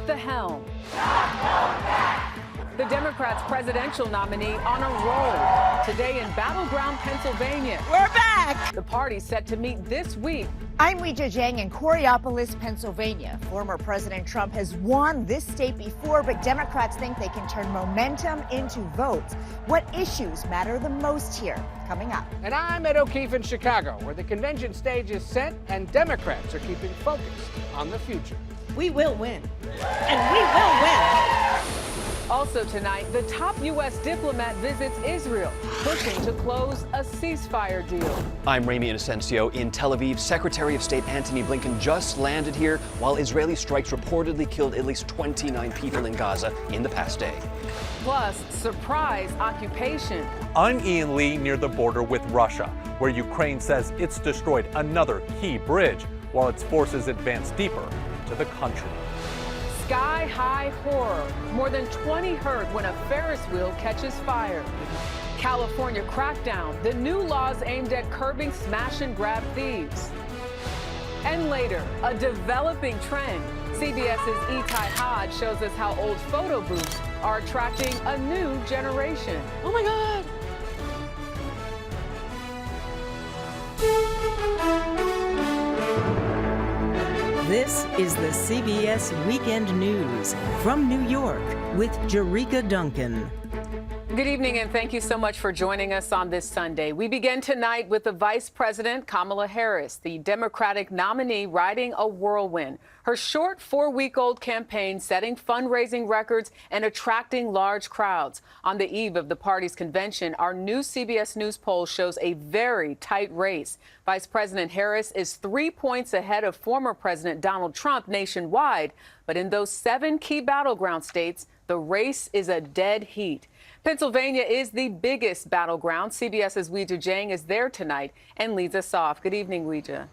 the helm. The Democrats' presidential nominee on a roll. Today in battleground Pennsylvania. We're back! The party set to meet this week. I'm Weijia Jiang in Coraopolis, Pennsylvania. Former President Trump has won this state before, but Democrats think they can turn momentum into votes. What issues matter the most here? Coming up. And I'm at O'Keefe in Chicago, where the convention stage is set and Democrats are keeping focused on the future. We will win. And we will win. Also tonight, the top U.S. diplomat visits Israel, pushing to close a ceasefire deal. I'm Ramy Inocencio in Tel Aviv. Secretary of State Antony Blinken just landed here while Israeli strikes reportedly killed at least 29 people in Gaza in the past day. Plus, surprise occupation. Uneven Lee near the border with Russia, where Ukraine says it's destroyed another key bridge while its forces advance deeper into the country. Sky-high horror. More than 20 hurt when a Ferris wheel catches fire. California crackdown. The new laws aimed at curbing smash-and-grab thieves. And later, a developing trend. CBS's Itai Hodge shows us how old photo booths are attracting a new generation. Oh, my God. This is the CBS Weekend News from New York with Jerika Duncan. Good evening, and thank you so much for joining us on this Sunday. We begin tonight with the Vice President, Kamala Harris, the Democratic nominee, riding a whirlwind. Her short 4-week-old campaign setting fundraising records and attracting large crowds. On the eve of the party's convention, our new CBS News poll shows a very tight race. Vice President Harris is 3 points ahead of former President Donald Trump nationwide. But in those 7 key battleground states, the race is a dead heat. Pennsylvania is the biggest battleground. CBS's Weijia Jiang is there tonight and leads us off. Good evening, Weijia.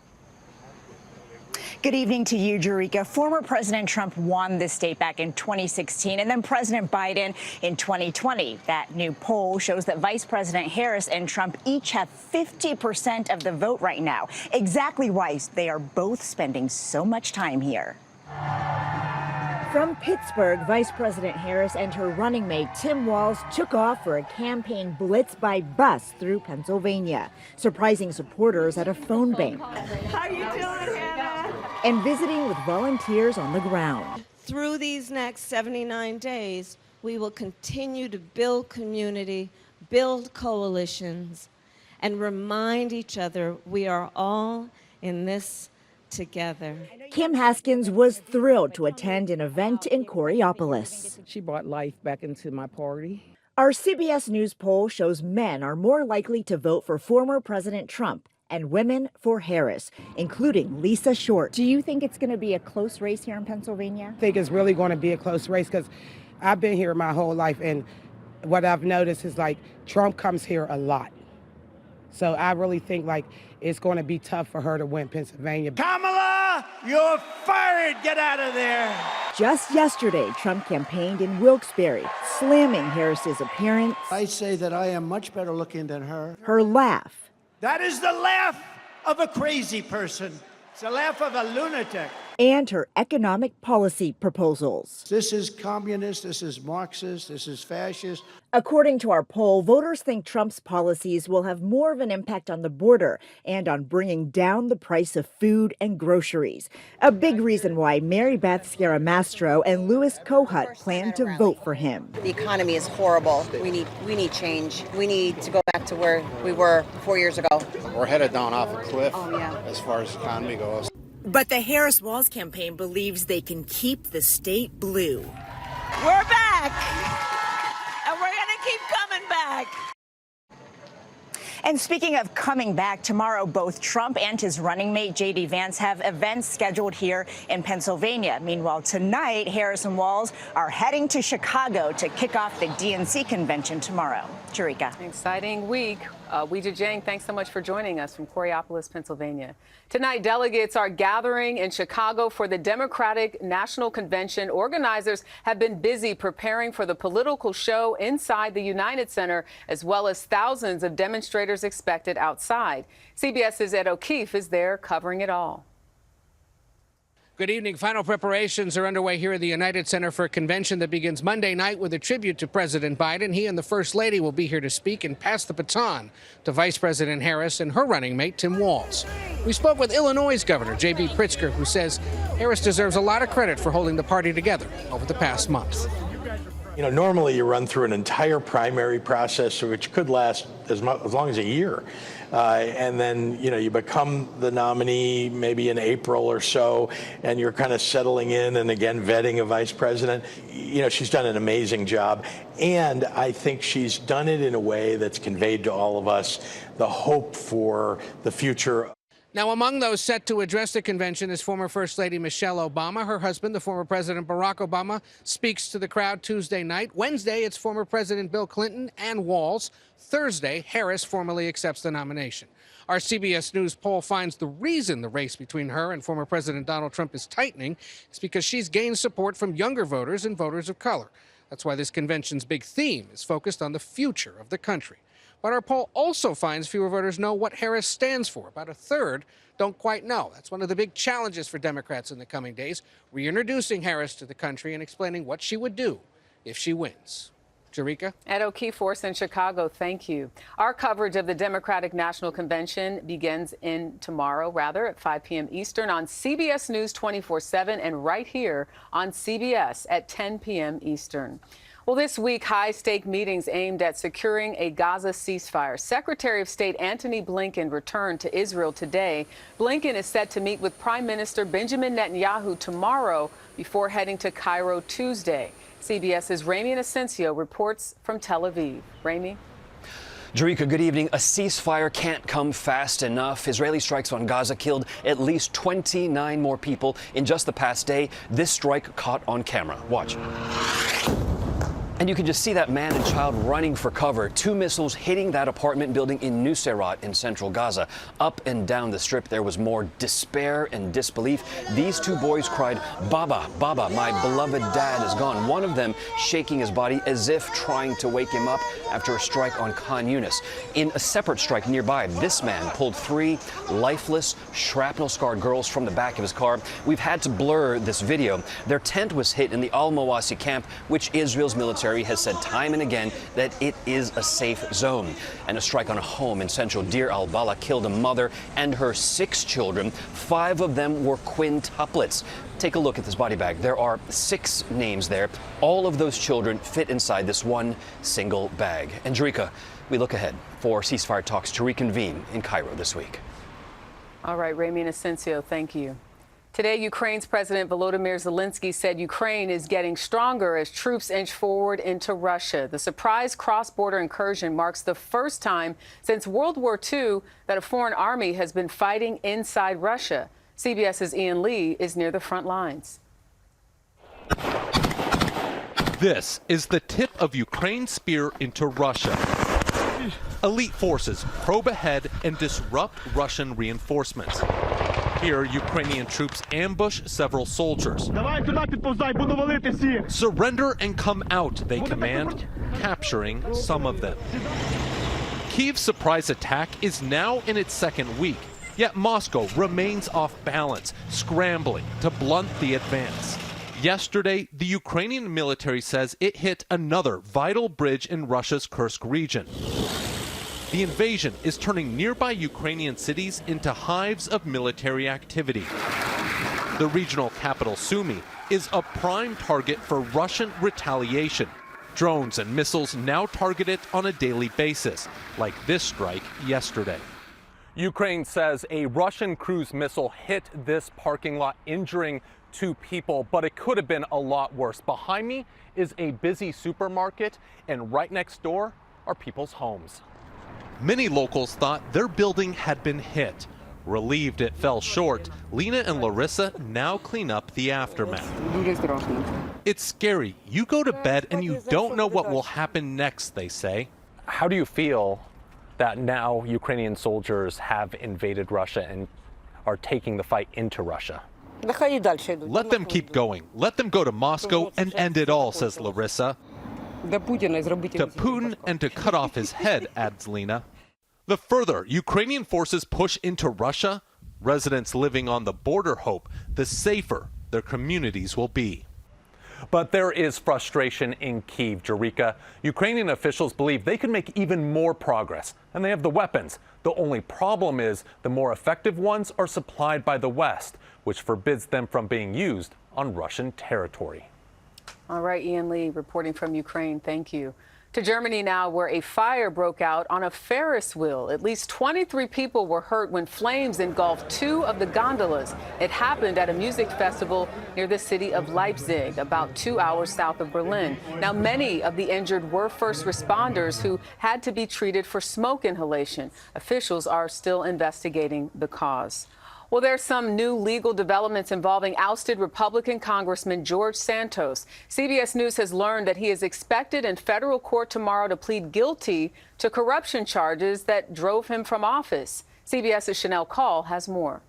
Good evening to you, Jerika. Former President Trump won this state back in 2016, and then President Biden in 2020. That new poll shows that Vice President Harris and Trump each have 50% of the vote right now. Exactly why they are both spending so much time here. From Pittsburgh, Vice President Harris and her running mate Tim Walz took off for a campaign blitz by bus through Pennsylvania, surprising supporters at a phone bank. How you doing, Hannah? And visiting with volunteers on the ground. Through these next 79 days, we will continue to build community, build coalitions, and remind each other we are all in this together. Kim Haskins was thrilled to attend an event in Coraopolis. She brought life back into my party. Our CBS News poll shows men are more likely to vote for former President Trump and women for Harris, including Lisa Short. Do you think it's going to be a close race here in Pennsylvania? I think it's really going to be a close race because I've been here my whole life, and what I've noticed is like Trump comes here a lot. So I really think like it's going to be tough for her to win Pennsylvania. Kamala, you're fired. Get out of there. Just yesterday, Trump campaigned in Wilkes-Barre, slamming Harris's appearance. I say that I am much better looking than her. Her laugh. That is the laugh of a crazy person. It's the laugh of a lunatic. And her economic policy proposals. This is communist, this is Marxist, this is fascist. According to our poll, voters think Trump's policies will have more of an impact on the border and on bringing down the price of food and groceries. A big reason why Mary Beth Scaramastro and Louis Kohut plan to vote for him. The economy is horrible. We need change. We need to go back to where we were 4 years ago. We're headed down off a cliff as far as the economy goes. But the Harris-Walz campaign believes they can keep the state blue. We're back, and we're going to keep coming back. And speaking of coming back, tomorrow both Trump and his running mate J.D. Vance have events scheduled here in Pennsylvania. Meanwhile, tonight, Harris and Walz are heading to Chicago to kick off the DNC convention tomorrow. Jerika. Exciting week. Weijia Jiang, thanks so much for joining us from Coraopolis, Pennsylvania. Tonight, delegates are gathering in Chicago for the Democratic National Convention. Organizers have been busy preparing for the political show inside the United Center, as well as thousands of demonstrators expected outside. CBS's Ed O'Keefe is there covering it all. Good evening. Final preparations are underway here at the United Center for a convention that begins Monday night with a tribute to President Biden. He and the First Lady will be here to speak and pass the baton to Vice President Harris and her running mate, Tim Walz. We spoke with Illinois' Governor J.B. Pritzker, who says Harris deserves a lot of credit for holding the party together over the past month. You know, normally you run through an entire primary process, which could last as long as a year. And then, you know, you become the nominee maybe in April or so, and you're kind of settling in and again vetting a vice president. You know, she's done an amazing job. And I think she's done it in a way that's conveyed to all of us the hope for the future. Now, among those set to address the convention is former First Lady Michelle Obama. Her husband, the former President Barack Obama, speaks to the crowd Tuesday night. Wednesday, it's former President Bill Clinton and Walz. Thursday, Harris formally accepts the nomination. Our CBS News poll finds the reason the race between her and former President Donald Trump is tightening is because she's gained support from younger voters and voters of color. That's why this convention's big theme is focused on the future of the country. But our poll also finds fewer voters know what Harris stands for. About a third don't quite know. That's one of the big challenges for Democrats in the coming days, reintroducing Harris to the country and explaining what she would do if she wins. Jerika? Ed O'Keefe for us in Chicago, thank you. Our coverage of the Democratic National Convention begins tomorrow at 5 p.m. Eastern on CBS News 24/7 and right here on CBS at 10 p.m. Eastern. Well, this week, high-stake meetings aimed at securing a Gaza ceasefire. Secretary of State Antony Blinken returned to Israel today. Blinken is set to meet with Prime Minister Benjamin Netanyahu tomorrow before heading to Cairo Tuesday. CBS's Ramy Inocencio reports from Tel Aviv. Ramy? Jerika, good evening. A ceasefire can't come fast enough. Israeli strikes on Gaza killed at least 29 more people in just the past day. This strike caught on camera. Watch. And you can just see that man and child running for cover. 2 missiles hitting that apartment building in Nuseirat in central Gaza. Up and down the strip, there was more despair and disbelief. These 2 boys cried, "Baba, Baba, my beloved dad is gone." One of them shaking his body as if trying to wake him up after a strike on Khan Yunis. In a separate strike nearby, this man pulled 3 lifeless, shrapnel-scarred girls from the back of his car. We've had to blur this video. Their tent was hit in the Al-Mawasi camp, which Israel's military has said time and again that it is a safe zone. And a strike on a home in central Deir al-Balah killed a mother and her 6 children. 5 of them were quintuplets. Take a look at this body bag. There are 6 names there. All of those children fit inside this one single bag. And Jerika, we look ahead for ceasefire talks to reconvene in Cairo this week. All right, Ramy Inocencio, thank you. Today, Ukraine's President Volodymyr Zelensky said Ukraine is getting stronger as troops inch forward into Russia. The surprise cross-border incursion marks the first time since World War II that a foreign army has been fighting inside Russia. CBS's Ian Lee is near the front lines. This is the tip of Ukraine's spear into Russia. Elite forces probe ahead and disrupt Russian reinforcements. Here, Ukrainian troops ambush several soldiers. Surrender and come out, they command, capturing some of them. Kyiv's surprise attack is now in its 2nd week, yet Moscow remains off balance, scrambling to blunt the advance. Yesterday, the Ukrainian military says it hit another vital bridge in Russia's Kursk region. The invasion is turning nearby Ukrainian cities into hives of military activity. The regional capital, Sumy, is a prime target for Russian retaliation. Drones and missiles now target it on a daily basis, like this strike yesterday. Ukraine says a Russian cruise missile hit this parking lot, injuring 2 people, but it could have been a lot worse. Behind me is a busy supermarket, and right next door are people's homes. Many locals thought their building had been hit. Relieved it fell short, Lena and Larissa now clean up the aftermath. It's scary. You go to bed and you don't know what will happen next, they say. How do you feel that now Ukrainian soldiers have invaded Russia and are taking the fight into Russia? Let them keep going. Let them go to Moscow and end it all, says Larissa. To Putin and to cut off his head, adds Lena. The further Ukrainian forces push into Russia, Residents living on the border hope the safer their communities will be. But there is frustration in Kyiv, Jerika. Ukrainian officials believe they can make even more progress, and they have the weapons. The only problem is the more effective ones are supplied by the West, which forbids them from being used on Russian territory. All right, Ian Lee reporting from Ukraine. Thank you. To Germany now, where a fire broke out on a Ferris wheel. At least 23 people were hurt when flames engulfed 2 of the gondolas. It happened at a music festival near the city of Leipzig, about 2 hours south of Berlin. Now, many of the injured were first responders who had to be treated for smoke inhalation. Officials are still investigating the cause. Well, there's some new legal developments involving ousted Republican Congressman George Santos. CBS News has learned that he is expected in federal court tomorrow to plead guilty to corruption charges that drove him from office. CBS's Chanel Call has more.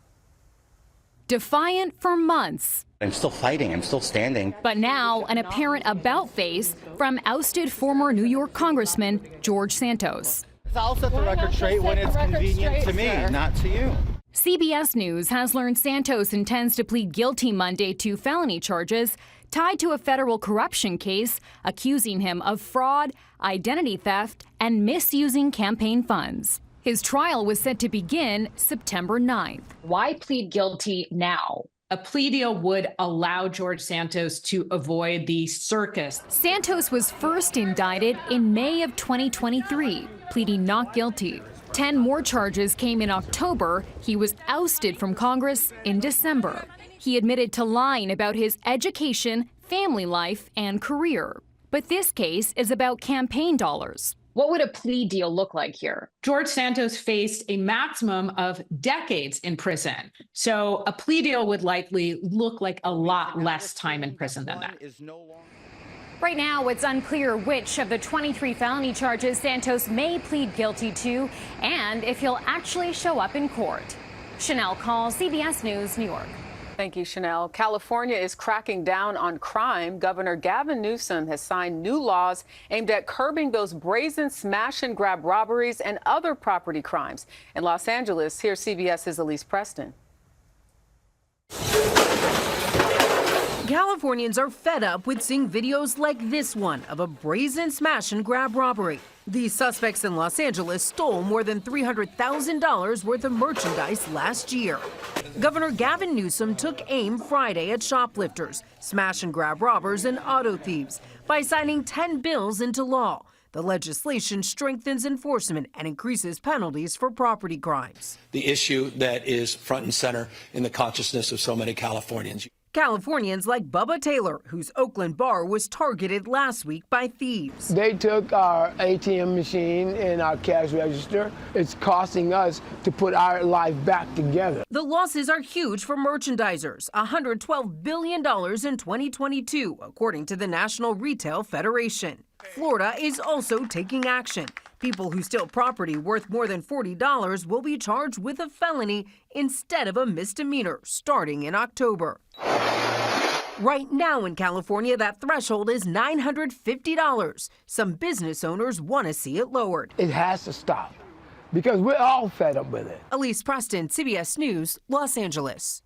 Defiant for months. I'm still fighting. I'm still standing. But now an apparent about face from ousted former New York Congressman George Santos. I'll set the record straight when it's convenient to me, not to you. CBS News has learned Santos intends to plead guilty Monday to felony charges tied to a federal corruption case accusing him of fraud, identity theft, and misusing campaign funds. His trial was set to begin September 9th. Why plead guilty now? A plea deal would allow George Santos to avoid the circus. Santos was first indicted in May of 2023, pleading not guilty. 10 more charges came in October. He was ousted from Congress in December. He admitted to lying about his education, family life, and career. But this case is about campaign dollars. What would a plea deal look like here? George Santos faced a maximum of decades in prison. So a plea deal would likely look like a lot less time in prison than that. Right now, it's unclear which of the 23 felony charges Santos may plead guilty to and if he'll actually show up in court. Chanel Call, CBS News, New York. Thank you, Chanel. California is cracking down on crime. Governor Gavin Newsom has signed new laws aimed at curbing those brazen smash and grab robberies and other property crimes. In Los Angeles, here's CBS's Elise Preston. Californians are fed up with seeing videos like this one of a brazen smash and grab robbery. The suspects in Los Angeles stole more than $300,000 worth of merchandise last year. Governor Gavin Newsom took aim Friday at shoplifters, smash and grab robbers, and auto thieves by signing 10 bills into law. The legislation strengthens enforcement and increases penalties for property crimes. The issue that is front and center in the consciousness of so many Californians. Californians like Bubba Taylor, whose Oakland bar was targeted last week by thieves. They took our ATM machine and our cash register. It's costing us to put our life back together. The losses are huge for merchandisers, $112 billion in 2022, according to the National Retail Federation. Florida is also taking action. People who steal property worth more than $40 will be charged with a felony instead of a misdemeanor starting in October. Right now in California, that threshold is $950. Some business owners want to see it lowered. It has to stop because we're all fed up with it. Elise Preston, CBS News, Los Angeles.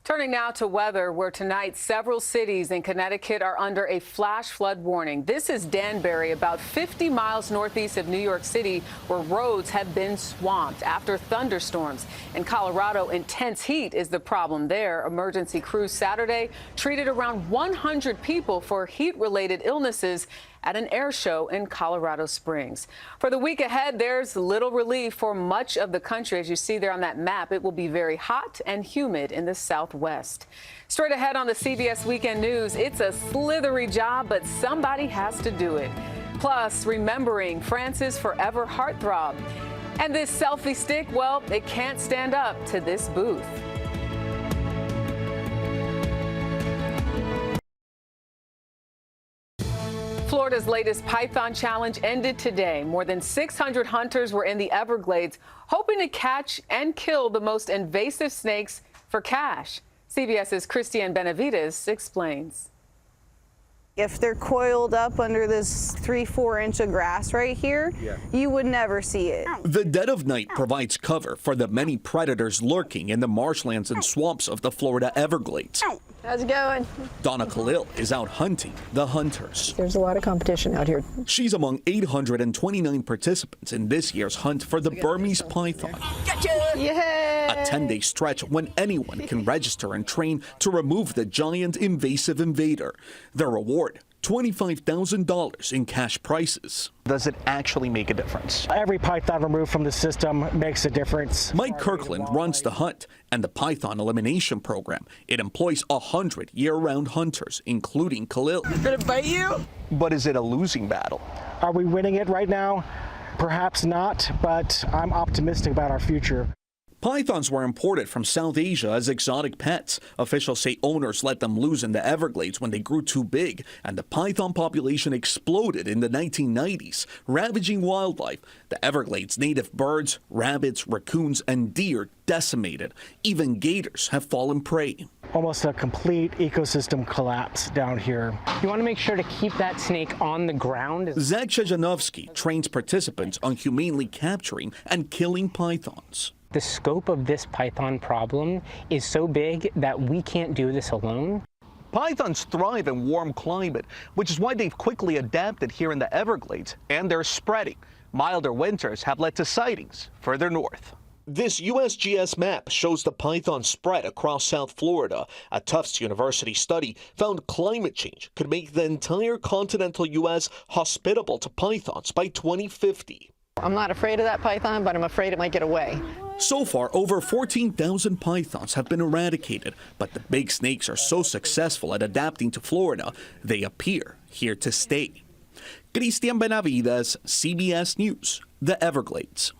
Turning now to weather, where tonight several cities in Connecticut are under a flash flood warning. This is Danbury, about 50 miles northeast of New York City, where roads have been swamped after thunderstorms. In Colorado, intense heat is the problem there. Emergency crews Saturday treated around 100 people for heat-related illnesses at an air show in Colorado Springs. For the week ahead, there's little relief for much of the country. As you see there on that map, it will be very hot and humid in the Southwest. Straight ahead on the CBS Weekend News, it's a slithery job, but somebody has to do it. Plus, remembering France's forever heartthrob. And this selfie stick, well, it can't stand up to this booth. Florida's latest Python challenge ended today. More than 600 hunters were in the Everglades hoping to catch and kill the most invasive snakes for cash. CBS's Christiane Benavides explains. If they're coiled up under this 3-4 inch of grass right here, you would never see it. The dead of night provides cover for the many predators lurking in the marshlands and swamps of the Florida Everglades. How's it going? Donna Khalil is out hunting the hunters. There's a lot of competition out here. She's among 829 participants in this year's hunt for the Burmese python. Gotcha! Yeah! A 10-day stretch when anyone can register and train to remove the giant invasive invader. The reward, $25,000 in cash prizes. Does it actually make a difference? Every python removed from the system makes a difference. Mike Kirkland runs the hunt and the python elimination program. It employs 100 year-round hunters, including Khalil. Gonna bite you? But is it a losing battle? Are we winning it right now? Perhaps not, but I'm optimistic about our future. Pythons were imported from South Asia as exotic pets. Officials say owners let them loose in the Everglades when they grew too big, and the python population exploded in the 1990s, ravaging wildlife. The Everglades' native birds, rabbits, raccoons, and deer decimated. Even gators have fallen prey. Almost a complete ecosystem collapse down here. You want to make sure to keep that snake on the ground. Zach Shejanovsky trains participants on humanely capturing and killing pythons. The scope of this python problem is so big that we can't do this alone. Pythons thrive in warm climate, which is why they've quickly adapted here in the Everglades, and they're spreading. Milder winters have led to sightings further north. This USGS map shows the python spread across South Florida. A Tufts University study found climate change could make the entire continental U.S. hospitable to pythons by 2050. I'm not afraid of that python, but I'm afraid it might get away. So far, over 14,000 pythons have been eradicated, but the big snakes are so successful at adapting to Florida, they appear here to stay. Cristian Benavides, CBS News, the Everglades.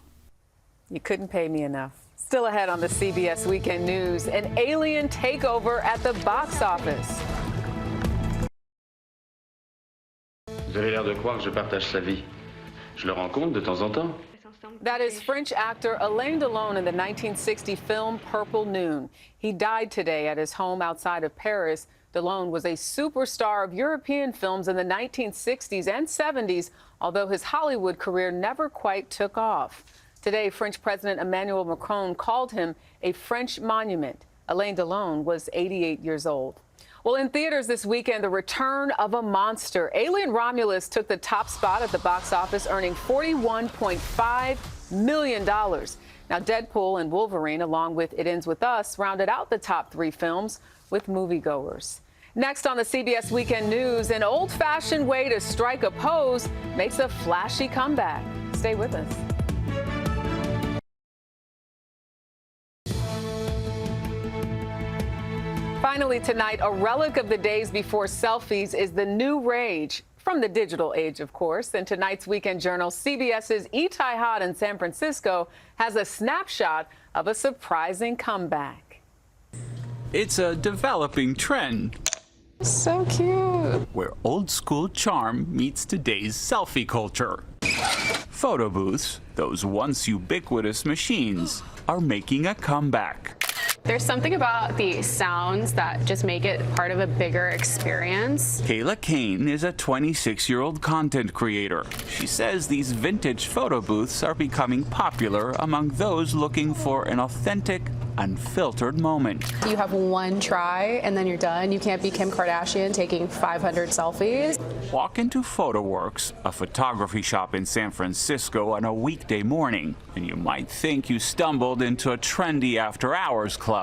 You couldn't pay me enough. Still ahead on the CBS Weekend News, an alien takeover at the box office. Vous avez l'air de croire que je partage sa vie. Je le rencontre de temps en temps. That is French actor Alain Delon in the 1960 film Purple Noon. He died today at his home outside of Paris. Delon was a superstar of European films in the 1960s and 70s, although his Hollywood career never quite took off. Today, French President Emmanuel Macron called him a French monument. Alain Delon was 88 years old. Well, in theaters this weekend, the return of a monster. Alien Romulus took the top spot at the box office, earning $41.5 million. Now, Deadpool and Wolverine, along with It Ends With Us, rounded out the top 3 films with moviegoers. Next on the CBS Weekend News, an old-fashioned way to strike a pose makes a flashy comeback. Stay with us. Finally tonight, a relic of the days before selfies is the new rage from the digital age, of course. In tonight's Weekend Journal, CBS's Itai Hot in San Francisco has a snapshot of a surprising comeback. It's a developing trend. So cute. Where old school charm meets today's selfie culture. Photo booths, those once ubiquitous machines, are making a comeback. There's something about the sounds that just make it part of a bigger experience. Kayla Kane is a 26-year-old content creator. She says these vintage photo booths are becoming popular among those looking for an authentic, unfiltered moment. You have one try and then you're done. You can't be Kim Kardashian taking 500 selfies. Walk into PhotoWorks, a photography shop in San Francisco, on a weekday morning, and you might think you stumbled into a trendy after-hours club.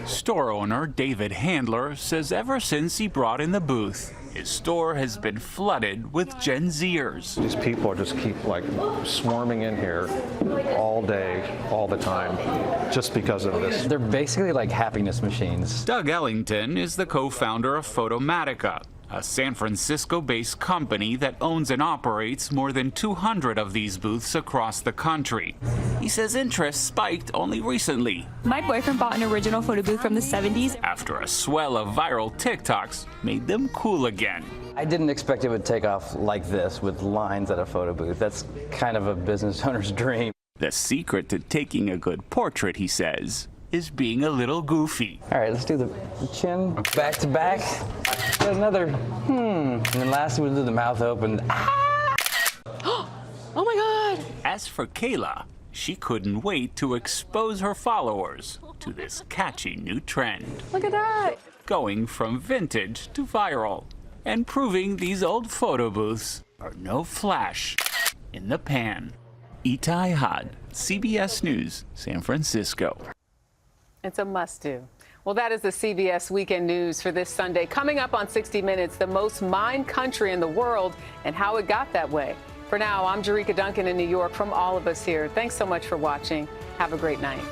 Store owner David Handler says ever since he brought in the booth, his store has been flooded with Gen Zers. These people just keep swarming in here all day, all the time, just because of this. They're basically like happiness machines. Doug Ellington is the co-founder of Photomatica, a San Francisco-based company that owns and operates more than 200 of these booths across the country. He says interest spiked only recently. My boyfriend bought an original photo booth from the 70s. After a swell of viral TikToks made them cool again. I didn't expect it would take off like this with lines at a photo booth. That's kind of a business owner's dream. The secret to taking a good portrait, he says, is being a little goofy. All right, let's do the chin back to back. Got another, And then lastly, we'll do the mouth open. Oh my God. As for Kayla, she couldn't wait to expose her followers to this catchy new trend. Look at that. Going from vintage to viral and proving these old photo booths are no flash in the pan. Itai Had, CBS News, San Francisco. It's a must-do. Well, that is the CBS Weekend News for this Sunday. Coming up on 60 Minutes, the most mined country in the world and how it got that way. For now, I'm Jerika Duncan in New York. From all of us here, thanks so much for watching. Have a great night.